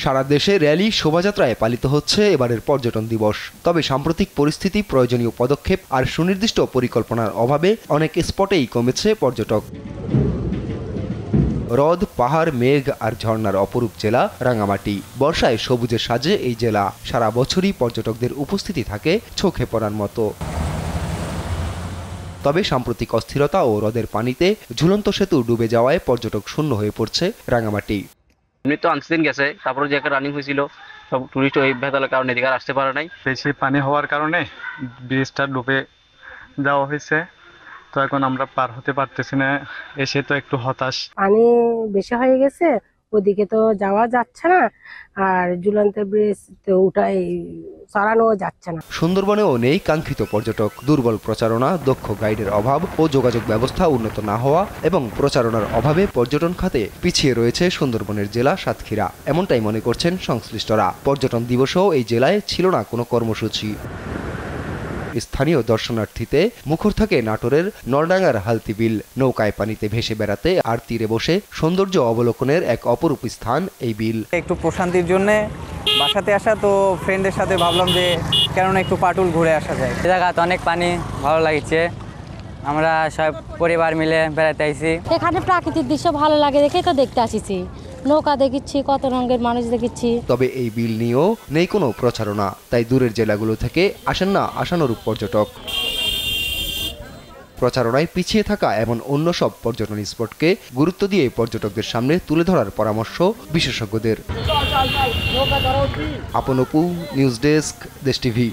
সারা দেশে র্যালি শোভাযাত্রায় পালিত হচ্ছে এবারের পর্যটন দিবস। তবে সাম্প্রতিক পরিস্থিতি, প্রয়োজনীয় পদক্ষেপ আর সুনির্দিষ্ট পরিকল্পনার অভাবে অনেক স্পটেই কমেছে পর্যটক। হ্রদ, পাহাড়, মেঘ আর ঝর্ণার অপরূপ জেলা রাঙামাটি। বর্ষায় সবুজের সাজে এই জেলা। সারা বছরই পর্যটকদের উপস্থিতি থাকে চোখে পড়ার মতো। তবে সাম্প্রতিক অস্থিরতা ও হ্রদের পানিতে ঝুলন্ত সেতু ডুবে যাওয়ায় পর্যটক শূন্য হয়ে পড়ছে রাঙামাটি। এমনি তো আনসিজন গেছে, তারপরে যে একটা রানিং হয়েছিল, সব টুরিস্ট ওই ভেতরের কারণে এদিকে আসতে পারে নাই। বেশি পানি হওয়ার কারণে ব্রিজটা ডুবে যাওয়া হয়েছে, তো এখন আমরা পার হতে পারতেছি না, এসে তো একটু হতাশ। পানি বেশি হয়ে গেছে, ওদিকে তো যাওয়া যাচ্ছে না, আর ঝুলন্ত ব্রিজ তো উঠাই চালানো যাচ্ছে না। সুন্দরবনেও নেই কাঙ্ক্ষিত পর্যটক। দুর্বল প্রচারণা, দক্ষ গাইডের অভাব ও যোগাযোগ ব্যবস্থা উন্নত না হওয়া এবং প্রচারণার অভাবে পর্যটন খাতে পিছিয়ে রয়েছে সুন্দরবনের জেলা সাতক্ষীরা। এমনটাই মনে করছেন সংশ্লিষ্টরা। পর্যটন দিবসেও এই জেলায় ছিল না কোনো কর্মসূচি। স্থানীয় দর্শনার্থীতে মুখর থাকে নাটোরের নলডাঙ্গার হালতি বিল। নৌকায় পানিতে ভেসে বেড়াতে আর তীরে বসে সৌন্দর্য অবলোকনের এক অপরূপ স্থান এই বিল। একটু প্রশান্তির জন্য বাসাতে আসা, তো ফ্রেন্ডের সাথে ভাবলাম যে কেননা একটু পাটুল ঘুরে আসা যায়। জায়গাতে অনেক পানি, ভালো লাগছে। আমরা সব পরিবার মিলে বেড়াতে আইছি। এখানে প্রাকৃতিক দৃশ্য ভালো লাগে দেখে তো দেখতে আসিছি। নৌকা দেখেছি, কত রঙের মানুষ দেখেছি। তবে এই বিল নিয়েও নেই কোনো প্রচারণা, তাই দূরের জেলাগুলো থেকে আসেন না আশানুরূপ পর্যটক। প্রচারণায় পিছিয়ে থাকা এমন অন্য সব পর্যটন স্পটকে গুরুত্ব দিয়ে পর্যটকদের সামনে তুলে ধরার পরামর্শ বিশেষজ্ঞদের। আপন অপু, নিউজ ডেস্ক, দেশ টিভি।